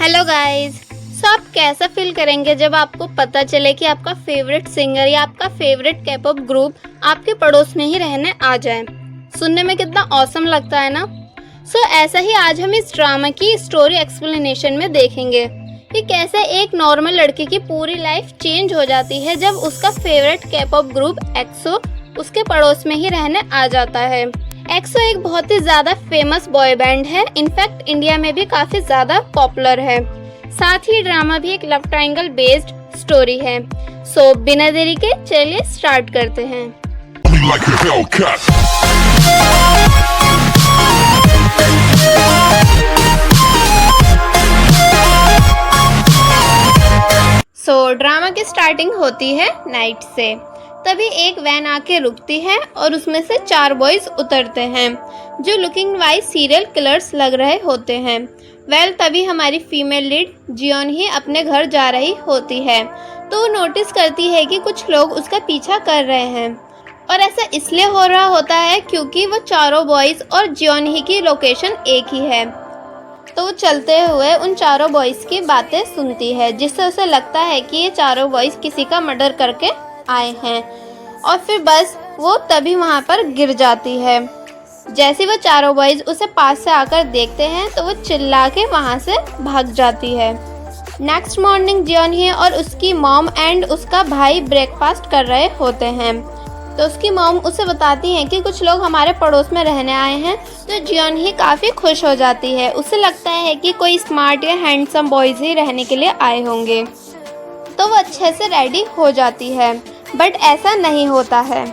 Hello guys. सो आप कैसा feel करेंगे जब आपको पता चले कि आपका फेवरेट सिंगर या आपका फेवरेट K-pop ग्रुप आपके पड़ोस में ही रहने आ जाए। सुनने में कितना ऑसम लगता है ना। सो ऐसा ही आज हम इस ड्रामा की स्टोरी एक्सप्लेनेशन में देखेंगे कि कैसे एक नॉर्मल लड़की की पूरी लाइफ चेंज हो जाती है जब उसका फेवरेट K-pop ग्रुप एक्सो उसके पड़ोस में ही रहने आ जाता है। एक्सो एक बहुत ही ज़्यादा फेमस बॉय बैंड है, इनफैक्ट इंडिया में भी काफ़ी ज़्यादा पॉपुलर है। साथ ही ड्रामा भी एक लव ट्रायंगल बेस्ड स्टोरी है। सो बिना देरी के चलिए स्टार्ट करते हैं। ड्रामा की स्टार्टिंग होती है नाइट से। तभी एक वैन आके रुकती है और उसमें से 4 बॉयज उतरते हैं जो लुकिंग वाइज सीरियल किलर्स लग रहे होते हैं। तभी हमारी फीमेल लीड जियोन ही अपने घर जा रही होती है तो वो नोटिस करती है कि कुछ लोग उसका पीछा कर रहे हैं और ऐसा इसलिए हो रहा होता है क्योंकि वो चारों बॉयज और जियोन ही की लोकेशन एक ही है। तो वो चलते हुए उन चारों बॉयज़ की बातें सुनती है जिससे उसे लगता है कि ये चारों बॉयज़ किसी का मर्डर करके आए हैं और फिर बस वो तभी वहाँ पर गिर जाती है। जैसे वो चारों बॉयज़ उसे पास से आकर देखते हैं तो वो चिल्ला के वहाँ से भाग जाती है। नेक्स्ट मॉर्निंग जियोनही और उसकी मॉम एंड उसका भाई ब्रेकफास्ट कर रहे होते हैं तो उसकी मॉम उसे बताती हैं कि कुछ लोग हमारे पड़ोस में रहने आए हैं। तो जियोनही काफ़ी खुश हो जाती है, उसे लगता है कि कोई स्मार्ट या हैंडसम बॉयज़ ही रहने के लिए आए होंगे तो वो अच्छे से रेडी हो जाती है, बट ऐसा नहीं होता है।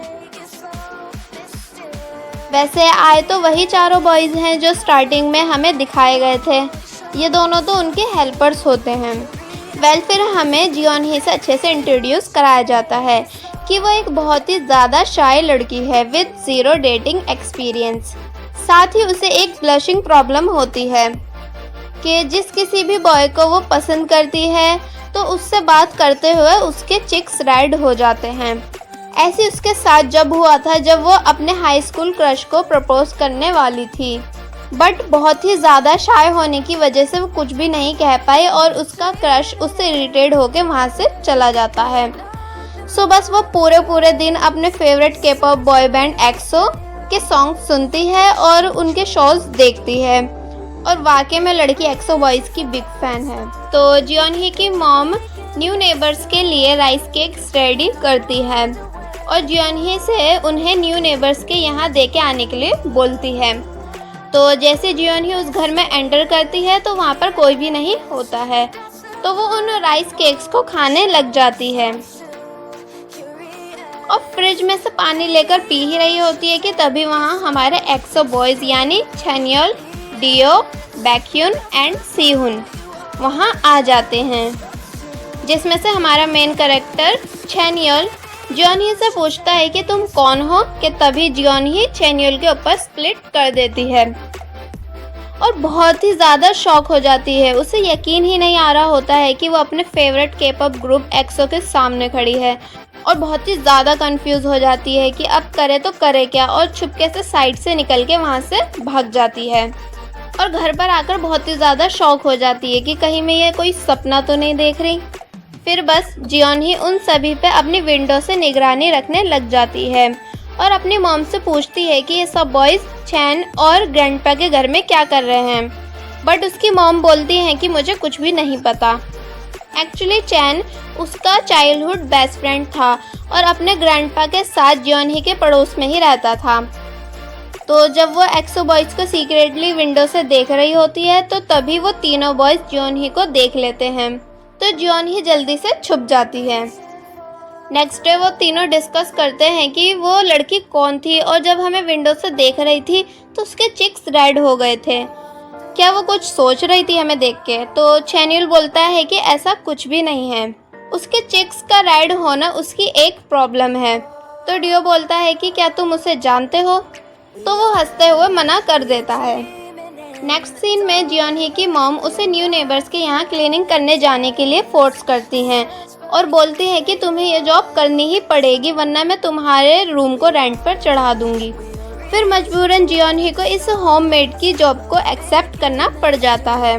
वैसे आए तो वही चारों बॉयज़ हैं जो स्टार्टिंग में हमें दिखाए गए थे, ये दोनों तो उनके हेल्पर्स होते हैं। फिर हमें जियोनही से अच्छे से इंट्रोड्यूस कराया जाता है कि वो एक बहुत ही ज़्यादा शाय लड़की है विद 0 डेटिंग एक्सपीरियंस। साथ ही उसे एक ब्लशिंग प्रॉब्लम होती है कि जिस किसी भी बॉय को वो पसंद करती है तो उससे बात करते हुए उसके चिक्स रेड हो जाते हैं। ऐसे उसके साथ जब हुआ था जब वो अपने हाई स्कूल क्रश को प्रपोज करने वाली थी, बट बहुत ही ज़्यादा शाय होने की वजह से वो कुछ भी नहीं कह पाई और उसका क्रश उससे इरिटेट होकर वहाँ से चला जाता है। सो बस वो पूरे दिन अपने फेवरेट K-pop बॉय बैंड एक्सो के सॉन्ग सुनती है और उनके शोज देखती है और वाकई में लड़की एक्सो बॉयज़ की बिग फैन है। तो जियोनही की मॉम न्यू नेबर्स के लिए राइस केक्स रेडी करती है और जियोनही से उन्हें न्यू नेबर्स के यहाँ दे के आने के लिए बोलती है। तो जैसे जियोनही उस घर में एंटर करती है तो वहाँ पर कोई भी नहीं होता है तो वो उन राइस केक्स को खाने लग जाती है और फ्रिज में से पानी लेकर पी ही रही होती है कि तभी वहाँ हमारे एक्सो बॉयज़ यानी छेनयोल, डियो, बैक्यून एंड सीहुन वहाँ आ जाते हैं, जिसमें से हमारा मेन कैरेक्टर छेनयोल जियोनही से पूछता है कि तुम कौन हो, कि तभी जियोनही छेनयोल के ऊपर स्प्लिट कर देती है और बहुत ही ज़्यादा शॉक हो जाती है। उसे यकीन ही नहीं आ रहा होता है कि वो अपने फेवरेट K-pop ग्रुप एक्सो के सामने खड़ी है और बहुत ही ज़्यादा कंफ्यूज हो जाती है कि अब करे तो करे क्या और छुपके से साइड से निकल के वहाँ से भाग जाती है और घर पर आकर बहुत ही ज़्यादा शॉक हो जाती है कि कहीं मैं ये कोई सपना तो नहीं देख रही। फिर बस जियोनही उन सभी पे अपनी विंडो से निगरानी रखने लग जाती है और अपनी मॉम से पूछती है कि ये सब बॉयज़ चैन और ग्रैंडपा के घर में क्या कर रहे हैं, बट उसकी मॉम बोलती है कि मुझे कुछ भी नहीं पता। एक्चुअली चैन उसका चाइल्डहुड बेस्ट फ्रेंड था और अपने ग्रैंडपा के साथ जियोनही के पड़ोस में ही रहता था। तो जब वो एक्सो बॉयज़ को सीक्रेटली विंडो से देख रही होती है तो तभी वो तीनों बॉयज़ जियोनही को देख लेते हैं तो जियोनही जल्दी से छुप जाती है। नेक्स्ट डे वो तीनों डिस्कस करते हैं कि वो लड़की कौन थी और जब हमें विंडो से देख रही थी तो उसके चिक्स रेड हो गए थे, क्या वो कुछ सोच रही थी हमें देख के। तो छेनयुल बोलता है कि ऐसा कुछ भी नहीं है, उसके चिक्स का रेड होना उसकी एक प्रॉब्लम है। तो डियो बोलता है कि क्या तुम उसे जानते हो, तो वो हंसते हुए मना कर देता है। नेक्स्ट सीन में जियोनही की मॉम उसे न्यू नेबर्स के यहाँ क्लीनिंग करने जाने के लिए फोर्स करती हैं और बोलती है कि तुम्हें ये जॉब करनी ही पड़ेगी वरना मैं तुम्हारे रूम को रेंट पर चढ़ा दूंगी। फिर मजबूरन जियोनही को इस होममेड की जॉब को एक्सेप्ट करना पड़ जाता है।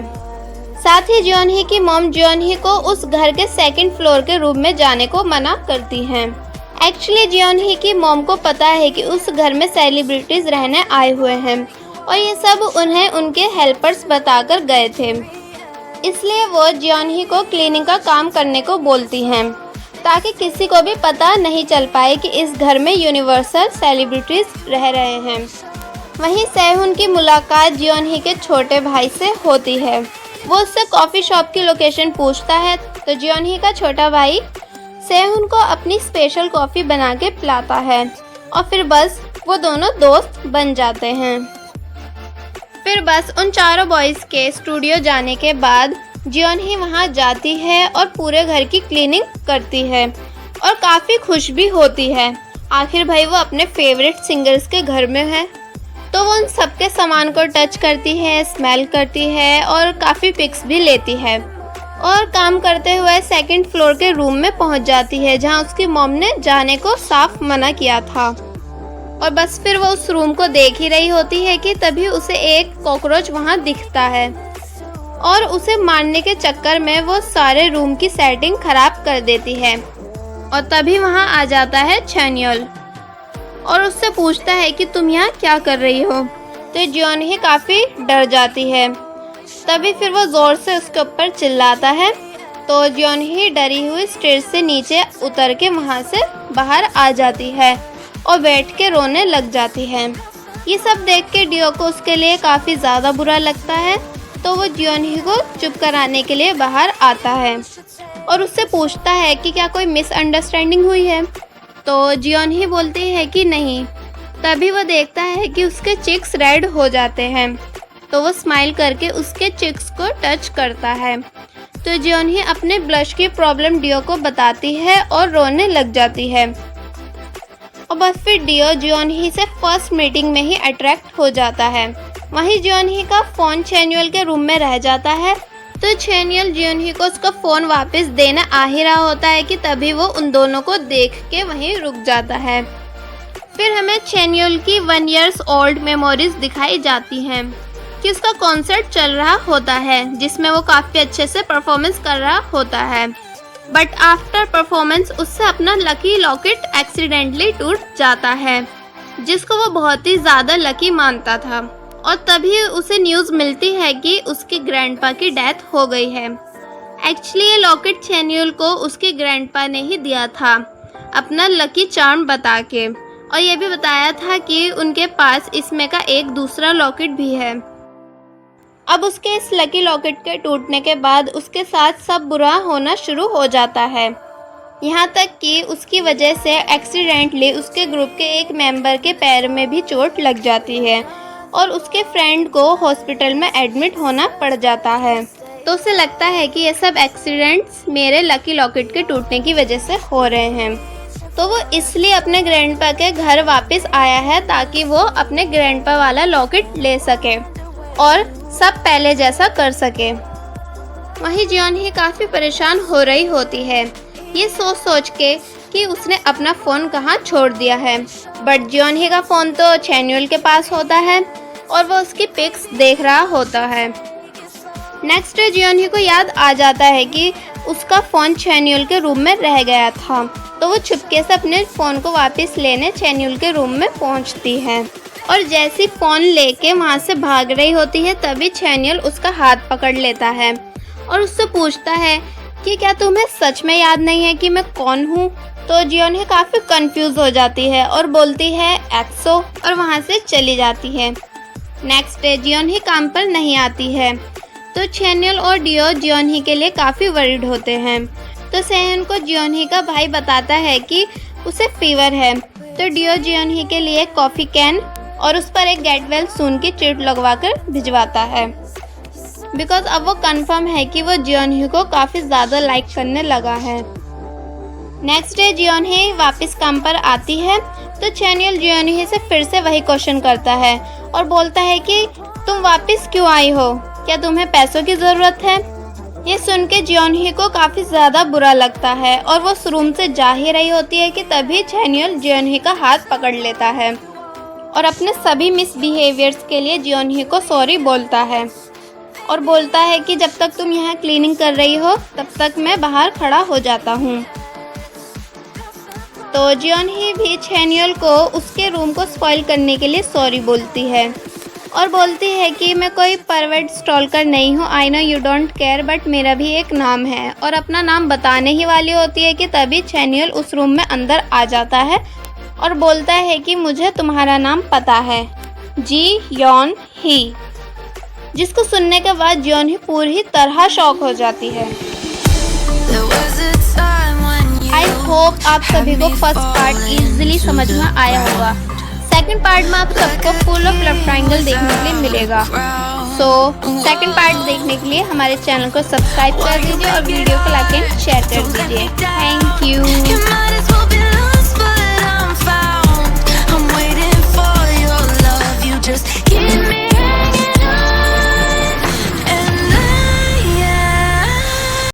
साथ ही जियोनही की मॉम जियोनही को उस घर के सेकंड फ्लोर के रूम में जाने को मना करती हैं। एक्चुअली जियोनही की मॉम को पता है कि उस घर में सेलिब्रिटीज रहने आए हुए हैं और ये सब उन्हें उनके हेल्पर्स बताकर गए थे, इसलिए वो जियोनही को क्लीनिंग का काम करने को बोलती हैं ताकि किसी को भी पता नहीं चल पाए कि इस घर में यूनिवर्सल सेलिब्रिटीज रह रहे हैं। वहीं सेहुन की मुलाकात जियोनही के छोटे भाई से होती है। वो उससे कॉफ़ी शॉप की लोकेशन पूछता है तो जियोनही का छोटा भाई सेहुन को अपनी स्पेशल कॉफ़ी बना के पिलाता है और फिर बस वो दोनों दोस्त बन जाते हैं। फिर बस उन चारों बॉयज़ के स्टूडियो जाने के बाद जियोनही वहाँ जाती है और पूरे घर की क्लीनिंग करती है और काफ़ी खुश भी होती है। आखिर भाई वो अपने फेवरेट सिंगर्स के घर में है, तो वो उन सबके सामान को टच करती है, स्मेल करती है और काफ़ी पिक्स भी लेती है और काम करते हुए सेकंड फ्लोर के रूम में पहुंच जाती है जहां उसकी मॉम ने जाने को साफ मना किया था। और बस फिर वो उस रूम को देख ही रही होती है कि तभी उसे एक कॉकरोच वहां दिखता है और उसे मारने के चक्कर में वो सारे रूम की सेटिंग खराब कर देती है। और तभी वहां आ जाता है चैनियल और उससे पूछता है कि तुम यहाँ क्या कर रही हो। तो जियोनही काफ़ी डर जाती है। तभी फिर वो ज़ोर से उसके ऊपर चिल्लाता है, तो जियोनही डरी हुई स्टेज से नीचे उतर के वहाँ से बाहर आ जाती है और बैठ के रोने लग जाती है। ये सब देख के डियो को उसके लिए काफ़ी ज़्यादा बुरा लगता है, तो वो जियोनही को चुप कराने के लिए बाहर आता है और उससे पूछता है कि क्या कोई मिसअंडरस्टैंडिंग हुई है। तो जियोनही बोलती है कि नहीं। तभी वो देखता है कि उसके चिक्स रेड हो जाते हैं, तो वो स्माइल करके उसके चिक्स को टच करता है। तो जियोनही अपने ब्लश की प्रॉब्लम डियो को बताती है और रोने लग जाती है। और बस फिर डियो जियोनही से फर्स्ट मीटिंग में ही अट्रैक्ट हो जाता है। वहीं जियोनही का फ़ोन चैनुअल के रूम में रह जाता है, तो चैनियल जियोनही को उसका फ़ोन वापस देने आ ही रहा होता है कि तभी वो उन दोनों को देख के वहीं रुक जाता है। फिर हमें चैनियल की 1 ईयर्स ओल्ड मेमोरीज दिखाई जाती हैं कि उसका कॉन्सर्ट चल रहा होता है जिसमें वो काफ़ी अच्छे से परफॉर्मेंस कर रहा होता है। बट आफ्टर परफॉर्मेंस उससे अपना लकी लॉकेट एक्सीडेंटली टूट जाता है, जिसको वो बहुत ही ज़्यादा लकी मानता था। और तभी उसे न्यूज़ मिलती है कि उसके ग्रैंडपा की डेथ हो गई है। एक्चुअली ये लॉकेट चैनियल को उसके ग्रैंडपा ने ही दिया था अपना लकी चार्म बता के, और ये भी बताया था कि उनके पास इसमें का एक दूसरा लॉकेट भी है। अब उसके इस लकी लॉकेट के टूटने के बाद उसके साथ सब बुरा होना शुरू हो जाता है, यहाँ तक कि उसकी वजह से एक्सीडेंटली उसके ग्रुप के एक मेंबर के पैर में भी चोट लग जाती है और उसके फ्रेंड को हॉस्पिटल में एडमिट होना पड़ जाता है। तो उसे लगता है कि ये सब एक्सीडेंट्स मेरे लकी लॉकेट के टूटने की वजह से हो रहे हैं, तो वो इसलिए अपने ग्रैंडपा के घर वापस आया है ताकि वो अपने ग्रैंडपा वाला लॉकेट ले सके और सब पहले जैसा कर सके। वहीं जियोनही काफ़ी परेशान हो रही होती है, ये सोच सोच के कि उसने अपना फ़ोन कहाँ छोड़ दिया है। बट जियोनही का फ़ोन तो चैनुअल के पास होता है और वो उसकी पिक्स देख रहा होता है। नेक्स्ट डे जियोनही को याद आ जाता है कि उसका फ़ोन चैनुअल के रूम में रह गया था, तो वो चुपके से अपने फ़ोन को वापस लेने चैनुअल के रूम में पहुंचती है और जैसी फ़ोन लेके वहां से भाग रही होती है तभी चैनुअल उसका हाथ पकड़ लेता है और उससे पूछता है कि क्या तुम्हें सच में याद नहीं है कि मैं कौन हूँ। तो जियोनही काफ़ी कंफ्यूज हो जाती है और बोलती है एक्सो और वहाँ से चली जाती है। नेक्स्ट डे जियोनही काम पर नहीं आती है, तो चैनुअल और डियो जियोनही के लिए काफ़ी वरीड होते हैं। तो सेहन को जियोनही का भाई बताता है कि उसे फीवर है, तो डियो जियोनही के लिए कॉफ़ी कैन और उस पर एक गेट वेल सून की चिट लगवा कर भिजवाता है, बिकॉज अब वो कंफर्म है कि वो जियोनही को काफ़ी ज़्यादा लाइक करने लगा है। नेक्स्ट डे जियोनही वापस काम पर आती है, तो चैनुअल जियोनही से फिर से वही क्वेश्चन करता है और बोलता है कि तुम वापस क्यों आई हो, क्या तुम्हें पैसों की ज़रूरत है। ये सुन के जियोनही को काफ़ी ज़्यादा बुरा लगता है और वो उस रूम से जा ही रही होती है कि तभी चैनुअल जियोनही का हाथ पकड़ लेता है और अपने सभी मिसबिहेवियर्स के लिए जियोनही को सॉरी बोलता है। और बोलता है कि जब तक तुम यहाँ क्लीनिंग कर रही हो तब तक मैं बाहर खड़ा हो जाता हूँ। तो जियोनही भी छेन्योल को उसके रूम को स्पॉइल करने के लिए सॉरी बोलती है और बोलती है कि मैं कोई परवर्ट स्टॉलकर नहीं हूँ, I know you don't care, but मेरा भी एक नाम है। और अपना नाम बताने ही वाली होती है कि तभी छेन्योल उस रूम में अंदर आ जाता है और बोलता है कि मुझे तुम्हारा नाम पता है, जी योन ही। जिसको सुनने के बाद जियोनही पूरी तरह शॉक हो जाती है। आई होप आप सभी को फर्स्ट पार्ट इजीली समझ में आया होगा। सेकंड पार्ट में आप सबको फुल ऑफ लव ट्रायंगल देखने के लिए मिलेगा। सो सेकंड पार्ट देखने के लिए हमारे चैनल को सब्सक्राइब कर दीजिए और वीडियो को लाइक एंड शेयर कर दीजिए। Thank you.